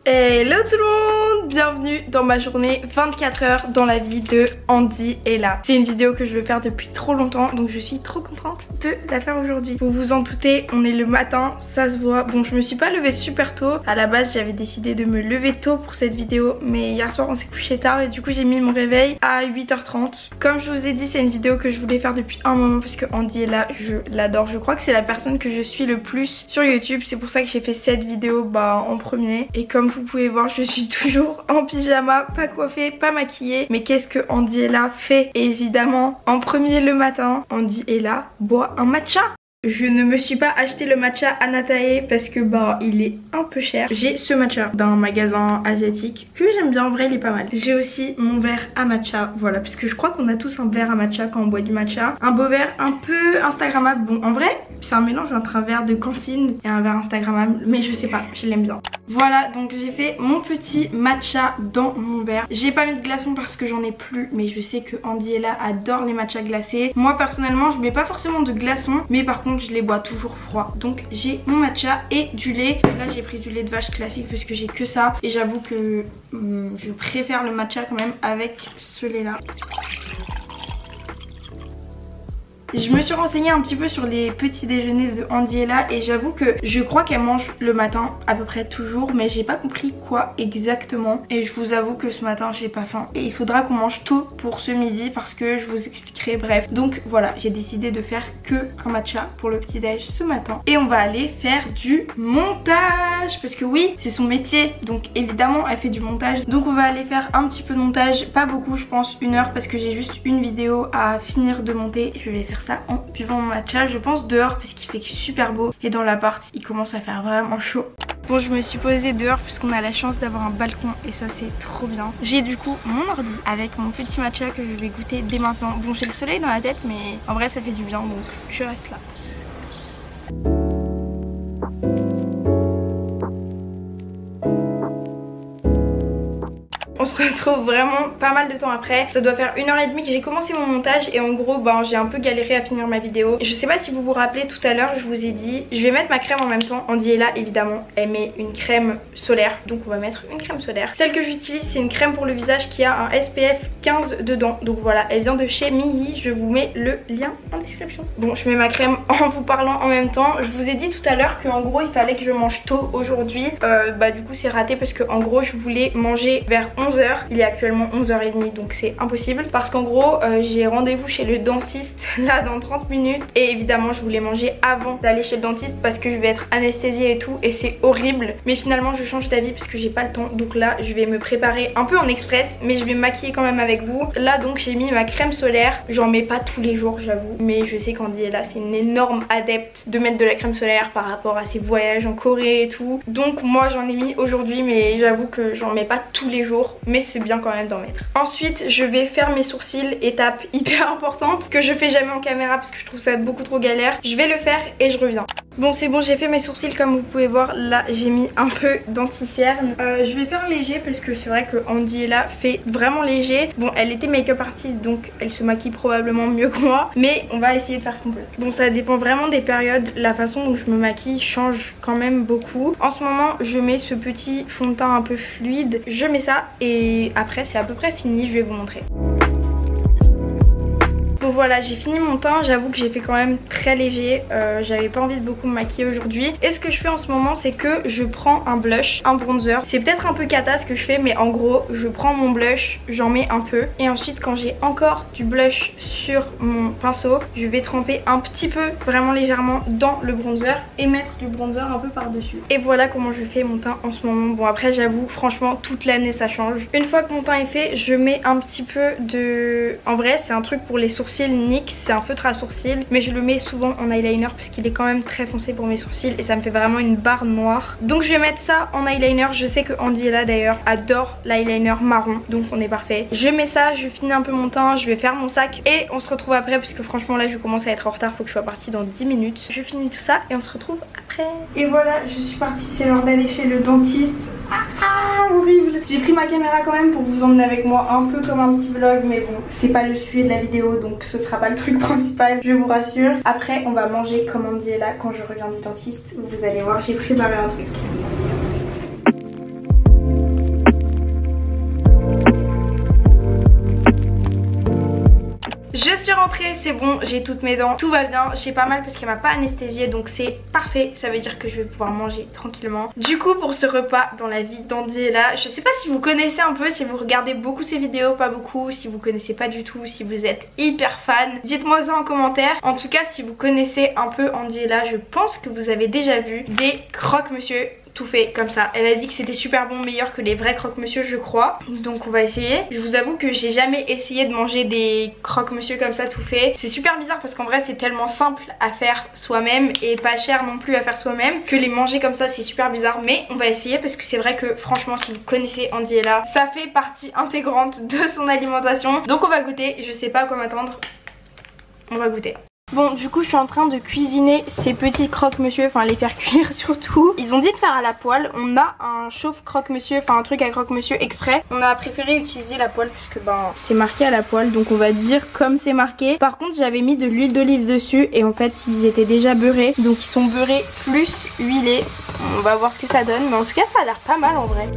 Hello tout le monde, bienvenue dans ma journée 24 heures dans la vie de Andy et là. C'est une vidéo que je veux faire depuis trop longtemps, donc je suis trop contente de la faire aujourd'hui. Vous vous en doutez, on est le matin, ça se voit. Bon, je me suis pas levée super tôt. À la base, j'avais décidé de me lever tôt pour cette vidéo, mais hier soir on s'est couché tard et du coup j'ai mis mon réveil à 8h30. Comme je vous ai dit, c'est une vidéo que je voulais faire depuis un moment parce que Andy est là, je l'adore. Je crois que c'est la personne que je suis le plus sur YouTube, c'est pour ça que j'ai fait cette vidéo en premier. Et comme vous pouvez voir, je suis toujours en pyjama, pas coiffée, pas maquillée. Mais qu'est-ce que Andy est là fait? Et évidemment, en premier le matin, Andy est là, boit un matcha. Je ne me suis pas acheté le matcha Anatae parce que il est un peu cher. J'ai ce matcha d'un magasin asiatique que j'aime bien, en vrai il est pas mal. J'ai aussi mon verre à matcha, voilà, parce que je crois qu'on a tous un verre à matcha quand on boit du matcha. Un beau verre un peu instagrammable. Bon, en vrai c'est un mélange entre un verre de cantine et un verre instagrammable, mais je sais pas, je l'aime bien. Voilà, donc j'ai fait mon petit matcha dans mon verre. J'ai pas mis de glaçons parce que j'en ai plus, mais je sais que Andy et là adore les matchas glacés. Moi personnellement je mets pas forcément de glaçons, mais par contre je les bois toujours froids. Donc j'ai mon matcha et du lait. Là j'ai pris du lait de vache classique parce que j'ai que ça. Et j'avoue que je préfère le matcha quand même avec ce lait là. Je me suis renseignée un petit peu sur les petits déjeuners de Andy et là, et j'avoue que je crois qu'elle mange le matin à peu près toujours, mais j'ai pas compris quoi exactement. Et je vous avoue que ce matin j'ai pas faim et il faudra qu'on mange tôt pour ce midi parce que je vous expliquerai, bref. Donc voilà, j'ai décidé de faire que un matcha pour le petit déj ce matin. Et on va aller faire du montage parce que oui, c'est son métier, donc évidemment elle fait du montage. Donc on va aller faire un petit peu de montage, pas beaucoup, je pense 1 heure parce que j'ai juste une vidéo à finir de monter. Je vais faire ça en buvant mon matcha, je pense dehors parce qu'il fait super beau et dans l'appart il commence à faire vraiment chaud. Bon, je me suis posée dehors puisqu'on a la chance d'avoir un balcon et ça c'est trop bien. J'ai du coup mon ordi avec mon petit matcha que je vais goûter dès maintenant. Bon, j'ai le soleil dans la tête mais en vrai ça fait du bien, donc je reste là. On se retrouve vraiment pas mal de temps après. Ça doit faire 1h30 que j'ai commencé mon montage et en gros j'ai un peu galéré à finir ma vidéo. Je sais pas si vous vous rappelez, tout à l'heure je vous ai dit je vais mettre ma crème en même temps. Andy est là évidemment, elle met une crème solaire, donc on va mettre une crème solaire. Celle que j'utilise c'est une crème pour le visage qui a un SPF 15 dedans, donc voilà, elle vient de chez Miyi. Je vous mets le lien en description. Bon, je mets ma crème en vous parlant en même temps. Je vous ai dit tout à l'heure qu'en gros il fallait que je mange tôt aujourd'hui. Du coup c'est raté parce que en gros je voulais manger vers 11h. Il est actuellement 11h30 donc c'est impossible parce qu'en gros j'ai rendez-vous chez le dentiste là dans 30 minutes et évidemment je voulais manger avant d'aller chez le dentiste parce que je vais être anesthésiée et tout et c'est horrible, mais finalement je change d'avis parce que j'ai pas le temps. Donc là je vais me préparer un peu en express, mais je vais me maquiller quand même avec vous. Là donc j'ai mis ma crème solaire, j'en mets pas tous les jours j'avoue, mais je sais qu'Andy est là, c'est une énorme adepte de mettre de la crème solaire par rapport à ses voyages en Corée et tout. Donc moi j'en ai mis aujourd'hui, mais j'avoue que j'en mets pas tous les jours, mais c'est bien quand même d'en mettre. Ensuite je vais faire mes sourcils, étape hyper importante que je fais jamais en caméra parce que je trouve ça beaucoup trop galère. Je vais le faire et je reviens. Bon c'est bon, j'ai fait mes sourcils comme vous pouvez voir. Là j'ai mis un peu d'anti-cerne. Je vais faire léger parce que c'est vrai que Andy est là fait vraiment léger. Bon, elle était make-up artiste donc elle se maquille probablement mieux que moi, mais on va essayer de faire ce qu'on peut. Bon, ça dépend vraiment des périodes, la façon dont je me maquille change quand même beaucoup. En ce moment je mets ce petit fond de teint un peu fluide, je mets ça et après c'est à peu près fini, je vais vous montrer. Donc voilà, j'ai fini mon teint, j'avoue que j'ai fait quand même très léger, j'avais pas envie de beaucoup me maquiller aujourd'hui. Et ce que je fais en ce moment c'est que je prends un blush, un bronzer. C'est peut-être un peu cata ce que je fais, mais en gros je prends mon blush, j'en mets un peu. Et ensuite quand j'ai encore du blush sur mon pinceau, je vais tremper un petit peu, vraiment légèrement dans le bronzer et mettre du bronzer un peu par dessus. Et voilà comment je fais mon teint en ce moment. Bon après j'avoue franchement toute l'année ça change. Une fois que mon teint est fait, je mets un petit peu de... En vrai c'est un truc pour les sourcils NYX, c'est un feutre à sourcils, mais je le mets souvent en eyeliner parce qu'il est quand même très foncé pour mes sourcils et ça me fait vraiment une barre noire. Donc je vais mettre ça en eyeliner. Je sais que Andy est là d'ailleurs, adore l'eyeliner marron, donc on est parfait. Je mets ça, je finis un peu mon teint, je vais faire mon sac et on se retrouve après parce que franchement là je commence à être en retard, faut que je sois partie dans 10 minutes. Je finis tout ça et on se retrouve après. Et voilà, je suis partie, c'est l'heure d'aller chez le dentiste. Horrible. J'ai pris ma caméra quand même pour vous emmener avec moi, un peu comme un petit vlog, mais bon c'est pas le sujet de la vidéo donc ce sera pas le truc principal, je vous rassure. Après on va manger comme Andy est là. Quand je reviens du dentiste, vous allez voir, j'ai préparé un truc. rentrée, c'est bon, j'ai toutes mes dents, tout va bien. J'ai pas mal parce qu'elle m'a pas anesthésiée, donc c'est parfait. Ça veut dire que je vais pouvoir manger tranquillement. Du coup, pour ce repas dans la vie d'Andiella, je sais pas si vous connaissez un peu, si vous regardez beaucoup ses vidéos, pas beaucoup, si vous connaissez pas du tout, si vous êtes hyper fan, dites-moi ça en commentaire. En tout cas, si vous connaissez un peu Andiella, je pense que vous avez déjà vu des croque-monsieur tout fait comme ça. Elle a dit que c'était super bon, meilleur que les vrais croque-monsieur, je crois. Donc on va essayer. Je vous avoue que j'ai jamais essayé de manger des croque-monsieur comme ça tout fait. C'est super bizarre parce qu'en vrai c'est tellement simple à faire soi-même et pas cher non plus à faire soi-même que les manger comme ça c'est super bizarre. Mais on va essayer parce que c'est vrai que franchement si vous connaissez Andiella, ça fait partie intégrante de son alimentation. Donc on va goûter, je sais pas à quoi m'attendre. On va goûter. Bon, du coup je suis en train de cuisiner ces petits croque-monsieur, enfin les faire cuire surtout. Ils ont dit de faire à la poêle. On a un chauffe croque-monsieur, enfin un truc à croque-monsieur exprès. On a préféré utiliser la poêle puisque ben c'est marqué à la poêle, donc on va dire comme c'est marqué. Par contre j'avais mis de l'huile d'olive dessus et en fait ils étaient déjà beurrés, donc ils sont beurrés plus huilés. On va voir ce que ça donne, mais en tout cas ça a l'air pas mal en vrai.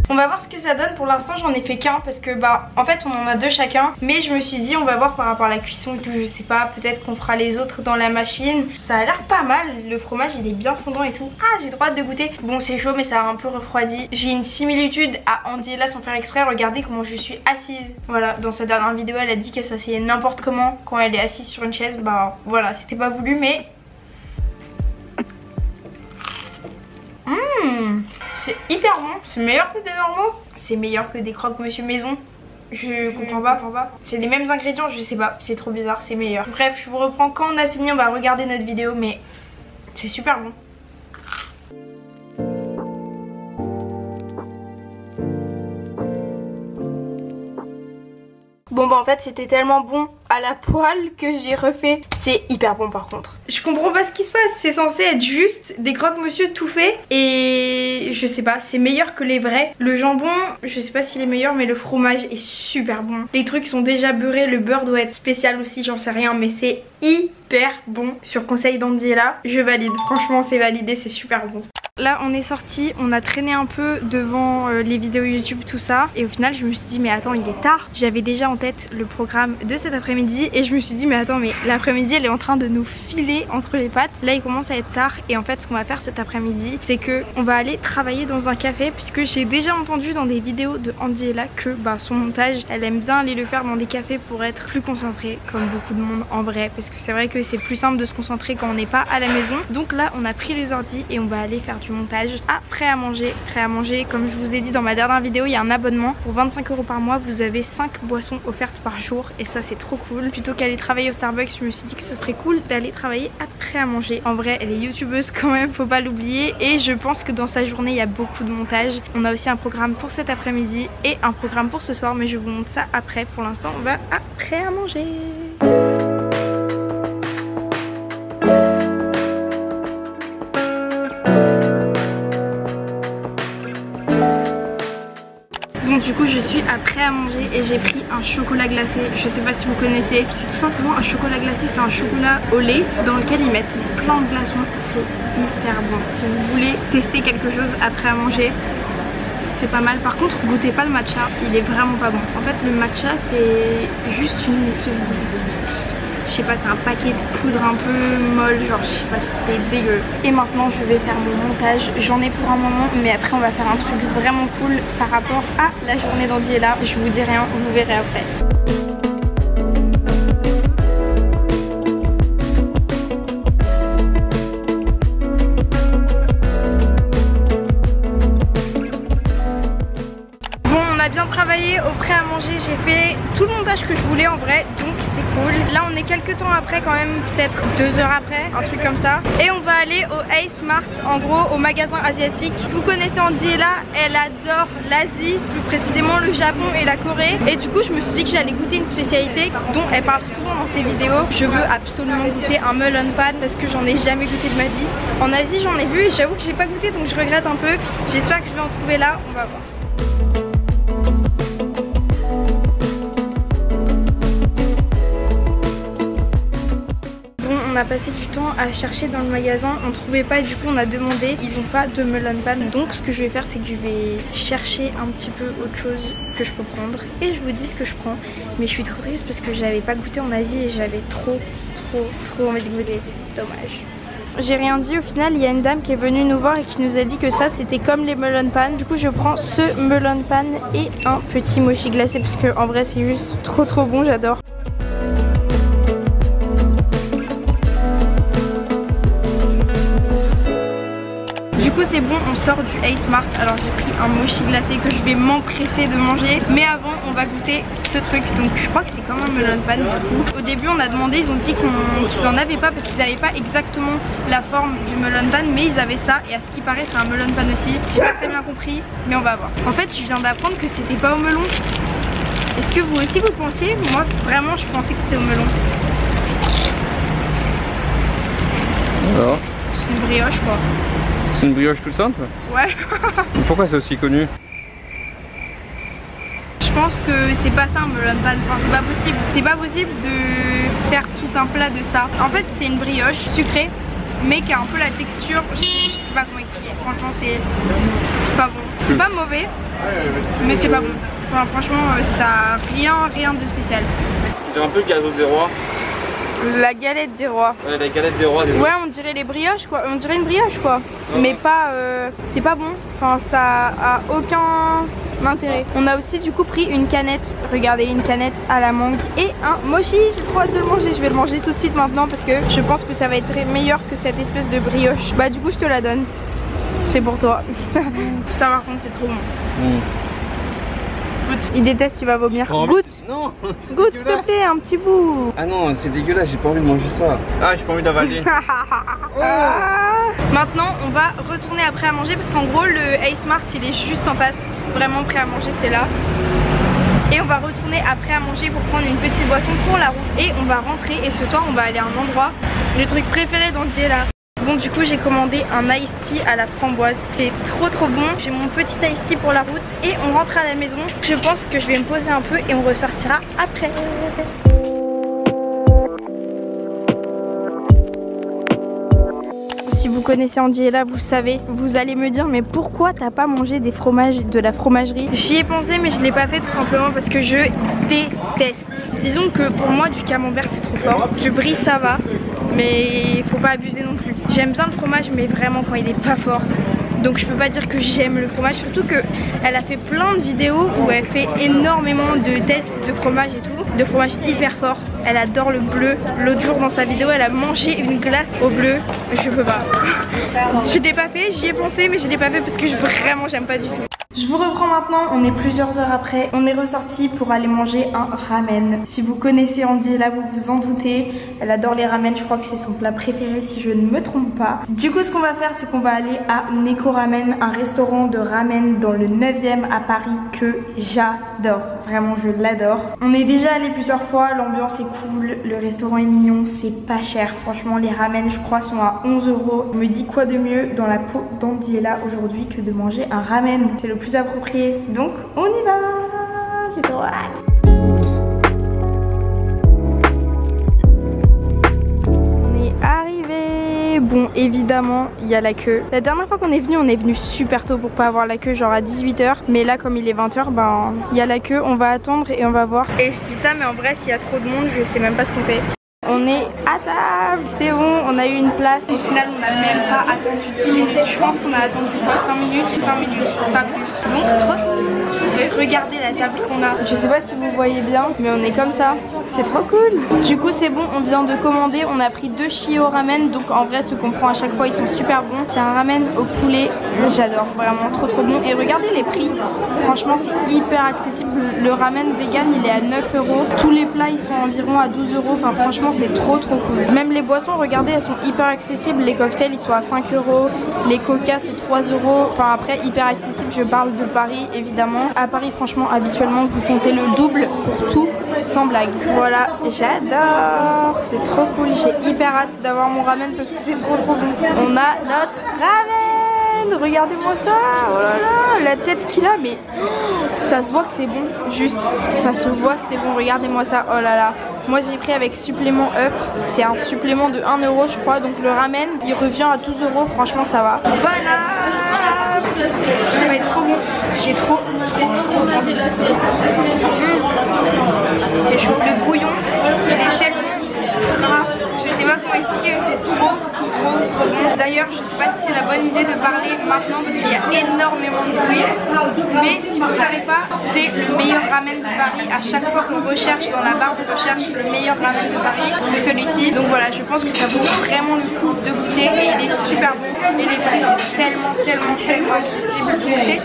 On va voir ce que ça donne. Pour l'instant j'en ai fait qu'un parce que bah en fait on en a deux chacun. Mais je me suis dit on va voir par rapport à la cuisson et tout, je sais pas, peut-être qu'on fera les autres dans la machine. Ça a l'air pas mal, le fromage il est bien fondant et tout. Ah j'ai trop hâte de goûter. Bon c'est chaud mais ça a un peu refroidi. J'ai une similitude à Andiella sans faire exprès, regardez comment je suis assise. Voilà, dans sa dernière vidéo elle a dit qu'elle s'asseyait n'importe comment quand elle est assise sur une chaise. Bah voilà, c'était pas voulu mais... C'est hyper bon, c'est meilleur que des normaux. C'est meilleur que des croque-monsieur maison. Je comprends pas. C'est les mêmes ingrédients, je sais pas, c'est trop bizarre, c'est meilleur. Bref, je vous reprends quand on a fini, on va regarder notre vidéo, mais c'est super bon. Bon bah en fait c'était tellement bon à la poêle que j'ai refait. C'est hyper bon par contre. Je comprends pas ce qui se passe, c'est censé être juste des croque-monsieur tout fait. Et je sais pas, c'est meilleur que les vrais. Le jambon, je sais pas s'il est meilleur mais le fromage est super bon. Les trucs sont déjà beurrés, le beurre doit être spécial aussi, j'en sais rien. Mais c'est hyper bon. Sur conseil d'Andiella, je valide. Franchement c'est validé, c'est super bon. Là on est sorti, on a traîné un peu devant les vidéos YouTube tout ça et au final je me suis dit mais attends il est tard. J'avais déjà en tête le programme de cet après-midi et je me suis dit mais attends mais l'après-midi elle est en train de nous filer entre les pattes. Là il commence à être tard et en fait ce qu'on va faire cet après-midi c'est que on va aller travailler dans un café puisque j'ai déjà entendu dans des vidéos de Andiella que bah, son montage elle aime bien aller le faire dans des cafés pour être plus concentrée comme beaucoup de monde en vrai parce que c'est vrai que c'est plus simple de se concentrer quand on n'est pas à la maison. Donc là on a pris les ordis et on va aller faire du montage. Prêt à manger, comme je vous ai dit dans ma dernière vidéo, il y a un abonnement pour 25 € par mois, vous avez 5 boissons offertes par jour et ça c'est trop cool. Plutôt qu'aller travailler au Starbucks, je me suis dit que ce serait cool d'aller travailler après à manger. En vrai elle est youtubeuse quand même, faut pas l'oublier et je pense que dans sa journée il y a beaucoup de montage. On a aussi un programme pour cet après-midi et un programme pour ce soir mais je vous montre ça après. Pour l'instant on va après à manger. Donc du coup je suis après à manger et j'ai pris un chocolat glacé. Je sais pas si vous connaissez, c'est tout simplement un chocolat glacé, c'est un chocolat au lait dans lequel ils mettent plein de glaçons. C'est hyper bon. Si vous voulez tester quelque chose après à manger, c'est pas mal. Par contre goûtez pas le matcha, il est vraiment pas bon. En fait le matcha c'est juste une espèce de... Je sais pas, c'est un paquet de poudre un peu molle, genre je sais pas, c'est dégueu. Et maintenant je vais faire mon montage, j'en ai pour un moment, mais après on va faire un truc vraiment cool par rapport à la journée d'Andiella. Je vous dis rien, vous verrez après. Bien travaillé au prêt à manger, j'ai fait tout le montage que je voulais en vrai, donc c'est cool. Là on est quelques temps après quand même, peut-être 2 heures après, un truc comme ça. Et on va aller au Ace Mart, en gros au magasin asiatique. Vous connaissez Andiella, elle adore l'Asie, plus précisément le Japon et la Corée. Et du coup je me suis dit que j'allais goûter une spécialité dont elle parle souvent dans ses vidéos. Je veux absolument goûter un melon pan parce que j'en ai jamais goûté de ma vie. En Asie j'en ai vu et j'avoue que j'ai pas goûté donc je regrette un peu. J'espère que je vais en trouver là, on va voir. on a passé du temps à chercher dans le magasin, on trouvait pas et du coup on a demandé, ils ont pas de melon pan. Donc ce que je vais faire c'est que je vais chercher un petit peu autre chose que je peux prendre et je vous dis ce que je prends. Mais je suis trop triste parce que j'avais pas goûté en Asie et j'avais trop envie de goûter. Dommage. J'ai rien dit, au final il y a une dame qui est venue nous voir et qui nous a dit que ça c'était comme les melon pan. Du coup je prends ce melon pan et un petit mochi glacé parce que en vrai c'est juste trop bon, j'adore. Du coup c'est bon, on sort du Ace Mart. Alors j'ai pris un mochi glacé que je vais m'empresser de manger. Mais avant on va goûter ce truc. Donc je crois que c'est comme un melon pan du coup. Au début on a demandé, ils ont dit qu'ils en avaient pas parce qu'ils n'avaient pas exactement la forme du melon pan. Mais ils avaient ça et à ce qui paraît c'est un melon pan aussi. J'ai pas très bien compris mais on va voir. En fait je viens d'apprendre que c'était pas au melon. Est-ce que vous aussi vous pensiez? Moi vraiment je pensais que c'était au melon. Alors? C'est une brioche quoi. C'est une brioche toute simple? Ouais. Pourquoi c'est aussi connu? Je pense que c'est pas ça un melon pan, enfin, c'est pas possible. C'est pas possible de faire tout un plat de ça. En fait c'est une brioche sucrée mais qui a un peu la texture, je sais pas comment expliquer. Franchement c'est pas bon. C'est pas mauvais mais c'est pas bon. Enfin, franchement ça a rien de spécial. C'est un peu le gâteau des rois. La galette des rois. Ouais, la galette des rois. Ouais, on dirait les brioches quoi. On dirait une brioche quoi. Ouais. Mais pas. C'est pas bon. Enfin, ça a aucun intérêt. On a aussi du coup pris une canette. Regardez, une canette à la mangue et un mochi. J'ai trop hâte de le manger. Je vais le manger tout de suite maintenant parce que je pense que ça va être meilleur que cette espèce de brioche. Bah, du coup, je te la donne. C'est pour toi. Ça, par contre, c'est trop bon. Il déteste, il va vomir. Goûte. Non. Goûte s'il te plaît, un petit bout. Ah non, c'est dégueulasse, j'ai pas envie de manger ça. Ah, j'ai pas envie d'avaler. Maintenant, on va retourner après à manger parce qu'en gros, le Ace Mart, il est juste en face. Vraiment prêt à manger, c'est là. Et on va retourner après à manger pour prendre une petite boisson pour la route. Et on va rentrer et ce soir, on va aller à un endroit. Le truc préféré d'Angela. Bon, du coup j'ai commandé un iced tea à la framboise, c'est trop bon. J'ai mon petit iced tea pour la route et on rentre à la maison. Je pense que je vais me poser un peu et on ressortira après. Si vous connaissez Angela, vous savez, vous allez me dire mais pourquoi t'as pas mangé des fromages de la fromagerie? J'y ai pensé mais je l'ai pas fait tout simplement parce que je déteste. Disons que pour moi du camembert c'est trop fort. Du brie ça va mais faut pas abuser non plus. J'aime bien le fromage mais vraiment quand il est pas fort. Donc je peux pas dire que j'aime le fromage, surtout que elle a fait plein de vidéos où elle fait énormément de tests de fromage et tout, de fromage hyper fort. Elle adore le bleu. L'autre jour dans sa vidéo elle a mangé une glace au bleu. Je peux pas. Je l'ai pas fait, j'y ai pensé mais je l'ai pas fait parce que vraiment j'aime pas du tout. Je vous reprends maintenant, on est plusieurs heures après. On est ressorti pour aller manger un ramen. Si vous connaissez Angela, vous vous en doutez. Elle adore les ramen, je crois que c'est son plat préféré si je ne me trompe pas. Du coup ce qu'on va faire c'est qu'on va aller à Neko Ramen, un restaurant de ramen dans le 9e à Paris que j'adore. Vraiment je l'adore. On est déjà allé plusieurs fois, l'ambiance est cool, le restaurant est mignon, c'est pas cher. Franchement les ramen je crois sont à 11 €. Je me dis quoi de mieux dans la peau d'Angela aujourd'hui que de manger un ramen. C'est le plus approprié. Donc on y va. J'ai trop hâte. On est arrivé. Bon évidemment il y a la queue. La dernière fois qu'on est venu super tôt pour pas avoir la queue, genre à 18 h. Mais là comme il est 20 h, ben il y a la queue. On va attendre et on va voir. Et je dis ça mais en vrai s'il y a trop de monde je sais même pas ce qu'on fait. On est à table, c'est bon, on a eu une place. Au final, on n'a même pas attendu 10 minutes. Je pense qu'on a attendu quoi, 5 minutes, pas plus. Donc, trop cool. Regardez la table qu'on a. Je sais pas si vous voyez bien, mais on est comme ça. C'est trop cool. Du coup, c'est bon, on vient de commander. On a pris 2 Shio ramen. Donc, en vrai, ceux qu'on prend à chaque fois, ils sont super bons. C'est un ramen au poulet. J'adore, vraiment trop bon. Et regardez les prix. Franchement, c'est hyper accessible. Le ramen vegan, il est à 9 €. Tous les plats, ils sont environ à 12 €. Enfin, franchement, c'est trop cool. Même les boissons, regardez, elles sont hyper accessibles. Les cocktails ils sont à 5 €. Les coca c'est 3 €. Enfin après hyper accessible, je parle de Paris évidemment. À Paris franchement habituellement vous comptez le double pour tout sans blague. Voilà, j'adore. C'est trop cool. J'ai hyper hâte d'avoir mon ramen parce que c'est trop bon. On a notre ramen. ramen, regardez-moi ça. Oh là là, la tête qu'il a, mais ça se voit que c'est bon. Juste, ça se voit que c'est bon. Regardez-moi ça. Oh là là. Moi j'ai pris avec supplément œuf. C'est un supplément de 1 € je crois. Donc le ramen, il revient à 12 €. Franchement, ça va. Voilà. Ça va être trop bon. J'ai trop envie. C'est chaud. Le bouillon, il est tellement gras. Je sais pas comment expliquer, mais c'est trop bon. D'ailleurs, je sais pas si c'est la bonne idée de parler maintenant parce qu'il y a énormément de bruit. Mais si vous savez pas, c'est le meilleur ramen de Paris. À chaque fois qu'on recherche dans la barre de recherche le meilleur ramen de Paris, c'est celui-ci. Donc voilà, je pense que ça vaut vraiment le coup de goûter et il est super bon. Et les prix c'est tellement accessible. Je sais.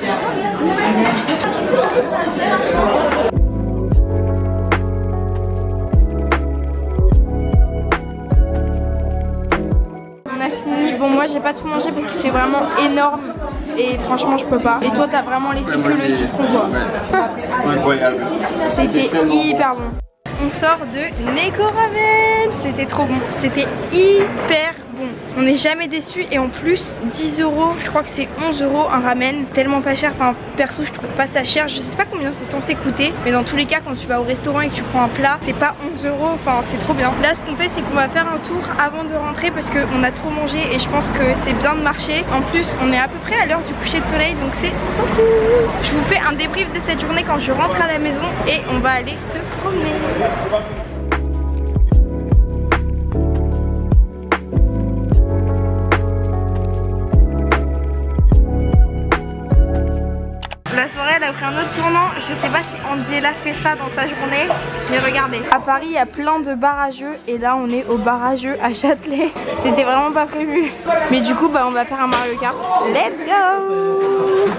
On a fini. Bon, moi j'ai pas tout mangé parce que c'est vraiment énorme et franchement je peux pas. Et toi t'as vraiment laissé que le citron quoi. Incroyable. C'était hyper bon. On sort de Neko Ramen. C'était trop bon. C'était hyper bon. On n'est jamais déçu et en plus 10 €, je crois que c'est 11 € un ramen, tellement pas cher. Enfin perso je trouve pas ça cher. Je sais pas combien c'est censé coûter, mais dans tous les cas quand tu vas au restaurant et que tu prends un plat, c'est pas 11 €. Enfin c'est trop bien. Là ce qu'on fait c'est qu'on va faire un tour avant de rentrer parce qu'on a trop mangé et je pense que c'est bien de marcher. En plus on est à peu près à l'heure du coucher de soleil donc c'est trop cool. Je vous fais un débrief de cette journée quand je rentre à la maison et on va aller se promener. La soirée elle a pris un autre tournant. Je sais pas si Andiela fait ça dans sa journée, mais regardez. À Paris il y a plein de bars à jeux et là on est au bar à jeux à Châtelet. C'était vraiment pas prévu. Mais du coup bah on va faire un Mario Kart. Let's go!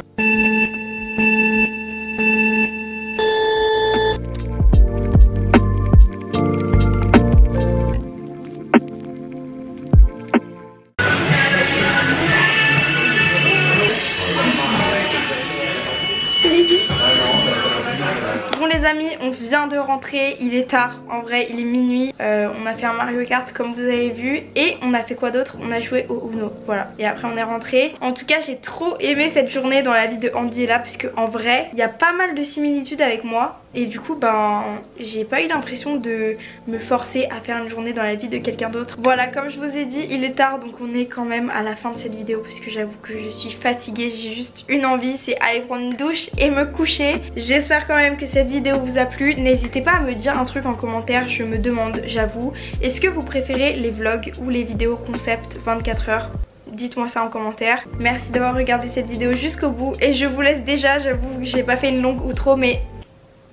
Bon les amis, on vient de rentrer, il est tard, en vrai il est minuit. On a fait un Mario Kart comme vous avez vu. Et on a fait quoi d'autre? On a joué au Uno, voilà. Et après on est rentré. En tout cas j'ai trop aimé cette journée dans la vie de Andiela parce que en vrai il y a pas mal de similitudes avec moi. Et du coup ben j'ai pas eu l'impression de me forcer à faire une journée dans la vie de quelqu'un d'autre. Voilà, comme je vous ai dit il est tard donc on est quand même à la fin de cette vidéo parce que j'avoue que je suis fatiguée. J'ai juste une envie, c'est aller prendre une douche et me coucher. J'espère quand même que cette vidéo vous a plu. N'hésitez pas à me dire un truc en commentaire, je me demande, j'avoue, est-ce que vous préférez les vlogs ou les vidéos concept 24 heures? Dites-moi ça en commentaire. Merci d'avoir regardé cette vidéo jusqu'au bout et je vous laisse déjà. J'avoue que j'ai pas fait une longue outro mais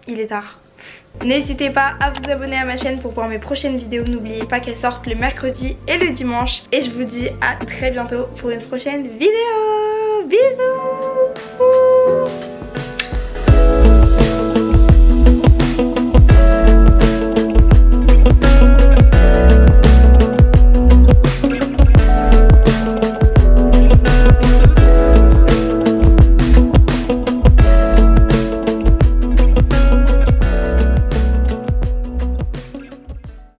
il est tard. N'hésitez pas à vous abonner à ma chaîne pour voir mes prochaines vidéos. N'oubliez pas qu'elles sortent le mercredi et le dimanche. Et je vous dis à très bientôt pour une prochaine vidéo. Bisous!